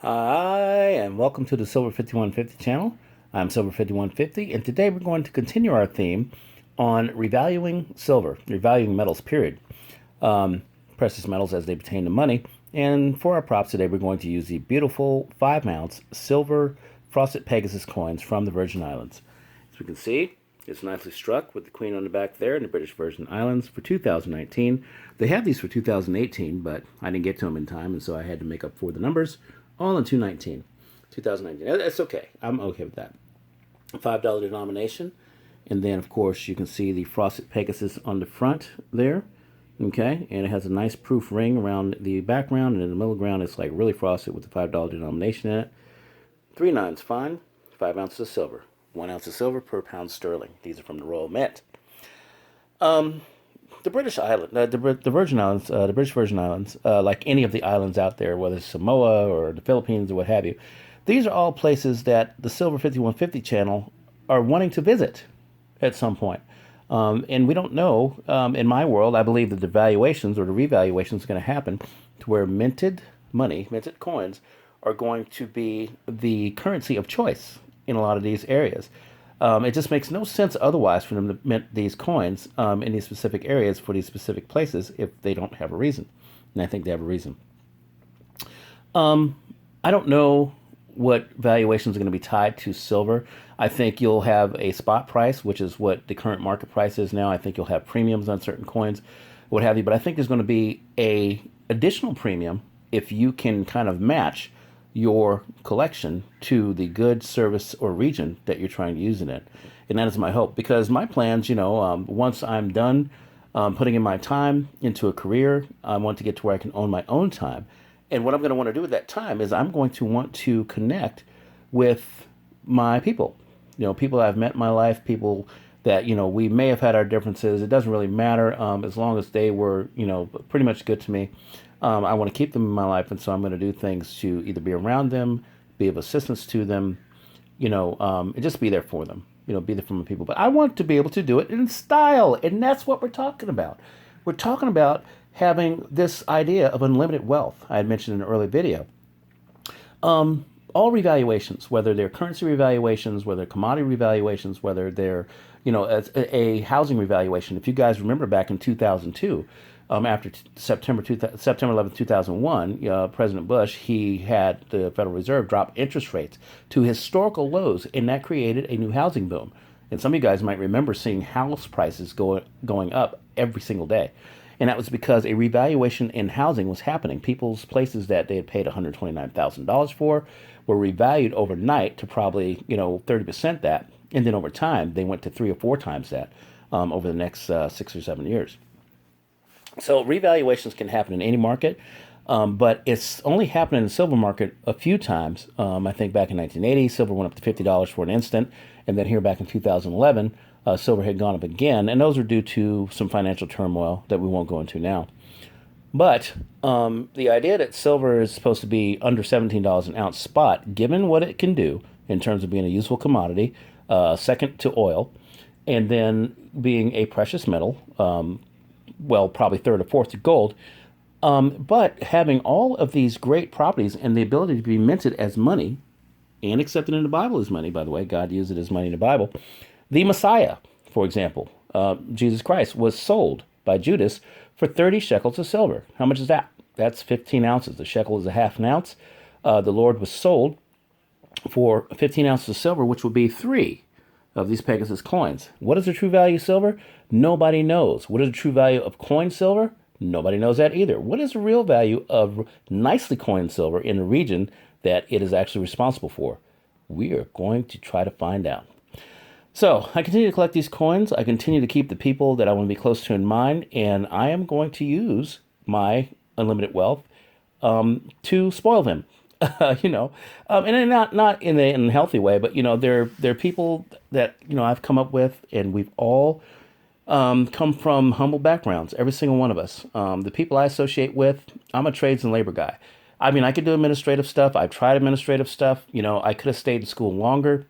Hi, and welcome to the Silver 5150 channel. I'm Silver 5150, and today we're going to continue our theme on revaluing silver, revaluing metals, period. Precious metals as they pertain to money. And for our props today, we're going to use the beautiful 5-ounce silver frosted Pegasus coins from the Virgin Islands. As we can see, it's nicely struck with the Queen on the back there in the British Virgin Islands for 2019. They had these for 2018, but I didn't get to them in time, and so I had to make up for the numbers all in 2019. That's okay. I'm okay with that. $5 denomination. And then, of course, you can see the frosted Pegasus on the front there. Okay, and it has a nice proof ring around the background, and in the middle ground, it's like really frosted with the $5 denomination in it. 3 nines fine, 5 ounces of silver, 1 ounce of silver per pound sterling. These are from the Royal Mint. The British Island, the Virgin Islands, the British Virgin Islands, like any of the islands out there, whether it's Samoa or the Philippines or what have you, these are all places that the Silver 5150 channel are wanting to visit at some point. And we don't know, in my world, I believe that the valuations or the revaluations are going to happen to where minted money, minted coins, are going to be the currency of choice in a lot of these areas. It just makes no sense otherwise for them to mint these coins in these specific areas for these specific places if they don't have a reason. And I think they have a reason. I don't know what valuations are going to be tied to silver. I think you'll have a spot price, which is what the current market price is now. I think you'll have premiums on certain coins, what have you. But I think there's going to be a additional premium if you can kind of match your collection to the good service or region that you're trying to use in it. And that is my hope, because my plans, once I'm done putting in my time into a career, I want to get to where I can own my own time. And what I'm going to want to do at that time is I'm going to want to connect with my people, people I've met in my life, people that, we may have had our differences. It doesn't really matter as long as they were, pretty much good to me. I want to keep them in my life, and so I'm going to do things to either be around them, be of assistance to them, and just be there for them, be there for my people. But I want to be able to do it in style, and that's what we're talking about. We're talking about having this idea of unlimited wealth. I had mentioned in an early video. All revaluations, whether they're currency revaluations, whether they're commodity revaluations, whether they're, a housing revaluation. If you guys remember back in 2002, after September 11th, 2001, President Bush, he had the Federal Reserve drop interest rates to historical lows, and that created a new housing boom. And some of you guys might remember seeing house prices going up every single day. And that was because a revaluation in housing was happening. People's places that they had paid $129,000 for were revalued overnight to probably, 30% that. And then over time, they went to 3 or 4 times that over the next 6 or 7 years. So revaluations can happen in any market, but it's only happened in the silver market a few times. I think back in 1980, silver went up to $50 for an instant, and then here back in 2011, silver had gone up again, and those are due to some financial turmoil that we won't go into now. But the idea that silver is supposed to be under $17 an ounce spot, given what it can do in terms of being a useful commodity, second to oil, and then being a precious metal, probably third or fourth to gold, but having all of these great properties and the ability to be minted as money and accepted in the Bible as money, by the way, God used it as money in the Bible. The Messiah, for example, Jesus Christ, was sold by Judas for 30 shekels of silver. How much is that? That's 15 ounces. The shekel is a half an ounce. The Lord was sold for 15 ounces of silver, which would be 3 of these Pegasus coins. What is the true value of silver? Nobody knows. What is the true value of coin silver? Nobody knows that either. What is the real value of nicely coined silver in the region that it is actually responsible for? We are going to try to find out. So I continue to collect these coins. I continue to keep the people that I want to be close to in mind, and I am going to use my unlimited wealth to spoil them. And not in a unhealthy way, but they're people that I've come up with, and we've all come from humble backgrounds, every single one of us. The people I associate with, I'm a trades and labor guy. I mean, I could do administrative stuff. I've tried administrative stuff. I could have stayed in school longer.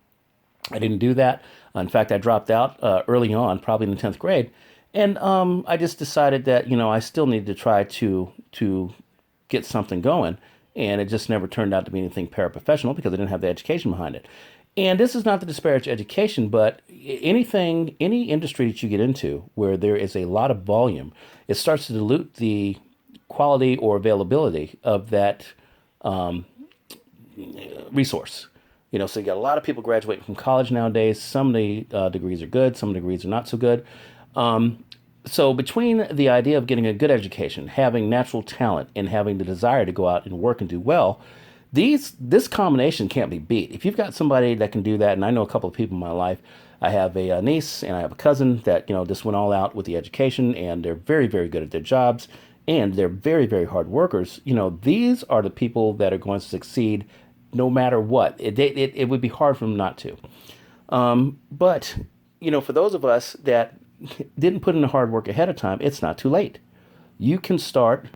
I didn't do that. In fact, I dropped out early on, probably in the 10th grade. And I just decided that, I still needed to try to get something going. and it just never turned out to be anything paraprofessional because they didn't have the education behind it. And this is not to disparage education, but any industry that you get into where there is a lot of volume, it starts to dilute the quality or availability of that resource. So you got a lot of people graduating from college nowadays. Some of the degrees are good, some degrees are not so good. So between the idea of getting a good education, having natural talent, and having the desire to go out and work and do well, this combination can't be beat. If you've got somebody that can do that, and I know a couple of people in my life, I have a niece and I have a cousin that just went all out with the education, and they're very, very good at their jobs, and they're very, very hard workers. These are the people that are going to succeed no matter what. It would be hard for them not to. But for those of us that didn't put in the hard work ahead of time, it's not too late. You can start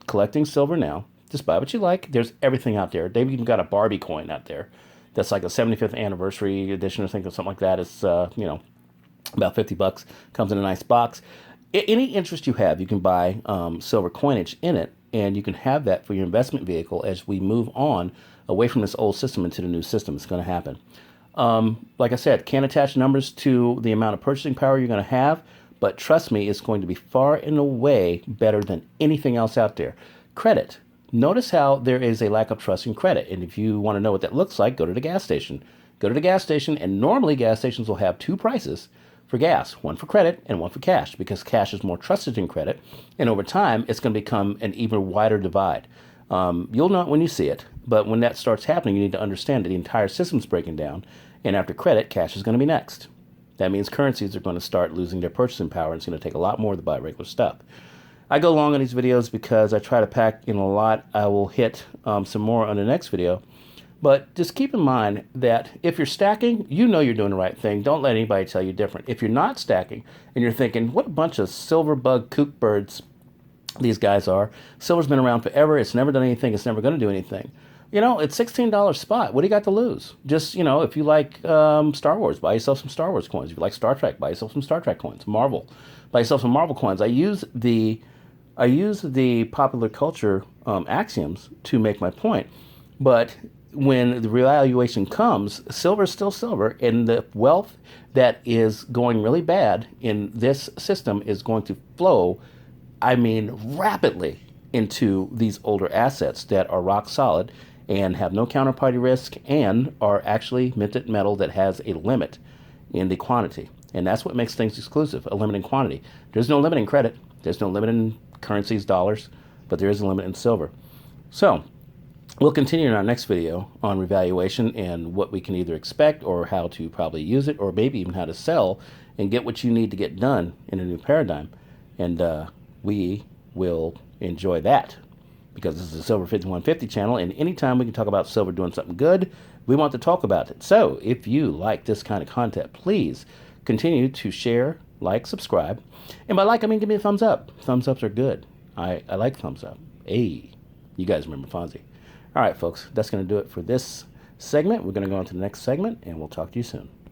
collecting silver now. Just buy what you like. There's everything out there. They've even got a Barbie coin out there that's like a 75th anniversary edition or something like that. It's about $50. Comes in a nice box. Any interest you have, you can buy silver coinage in it, and you can have that for your investment vehicle as we move on away from this old system into the new system. It's going to happen. Like I said, can't attach numbers to the amount of purchasing power you're going to have, but trust me, it's going to be far and away better than anything else out there. Credit. Notice how there is a lack of trust in credit. And if you want to know what that looks like, go to the gas station. Go to the gas station, and normally gas stations will have two prices for gas, one for credit and one for cash, because cash is more trusted than credit. And over time, it's going to become an even wider divide. You'll know it when you see it, but when that starts happening, you need to understand that the entire system's breaking down. And after credit, cash is going to be next. That means currencies are going to start losing their purchasing power, and it's going to take a lot more to buy regular stuff. I go long on these videos because I try to pack in a lot. I will hit some more on the next video. But just keep in mind that if you're stacking, you're doing the right thing. Don't let anybody tell you different. If you're not stacking and you're thinking, what a bunch of silver bug kook birds these guys are. Silver's been around forever. It's never done anything. It's never going to do anything. It's $16 spot. What do you got to lose? Just, if you like Star Wars, buy yourself some Star Wars coins. If you like Star Trek, buy yourself some Star Trek coins. Marvel, buy yourself some Marvel coins. I use the popular culture axioms to make my point. But when the revaluation comes, silver is still silver, and the wealth that is going really bad in this system is going to flow, rapidly into these older assets that are rock solid and have no counterparty risk and are actually minted metal that has a limit in the quantity. And that's what makes things exclusive, a limit in quantity. There's no limit in credit. There's no limit in currencies, dollars, but there is a limit in silver. So we'll continue in our next video on revaluation and what we can either expect or how to probably use it, or maybe even how to sell and get what you need to get done in a new paradigm. And we will enjoy that, because this is a Silver 5150 channel, and anytime we can talk about silver doing something good, we want to talk about it. So if you like this kind of content, please continue to share, like, subscribe. And by like, I mean give me a thumbs up. Thumbs ups are good. I like thumbs up. Hey, you guys remember Fonzie. All right, folks, that's going to do it for this segment. We're going to go on to the next segment, and we'll talk to you soon.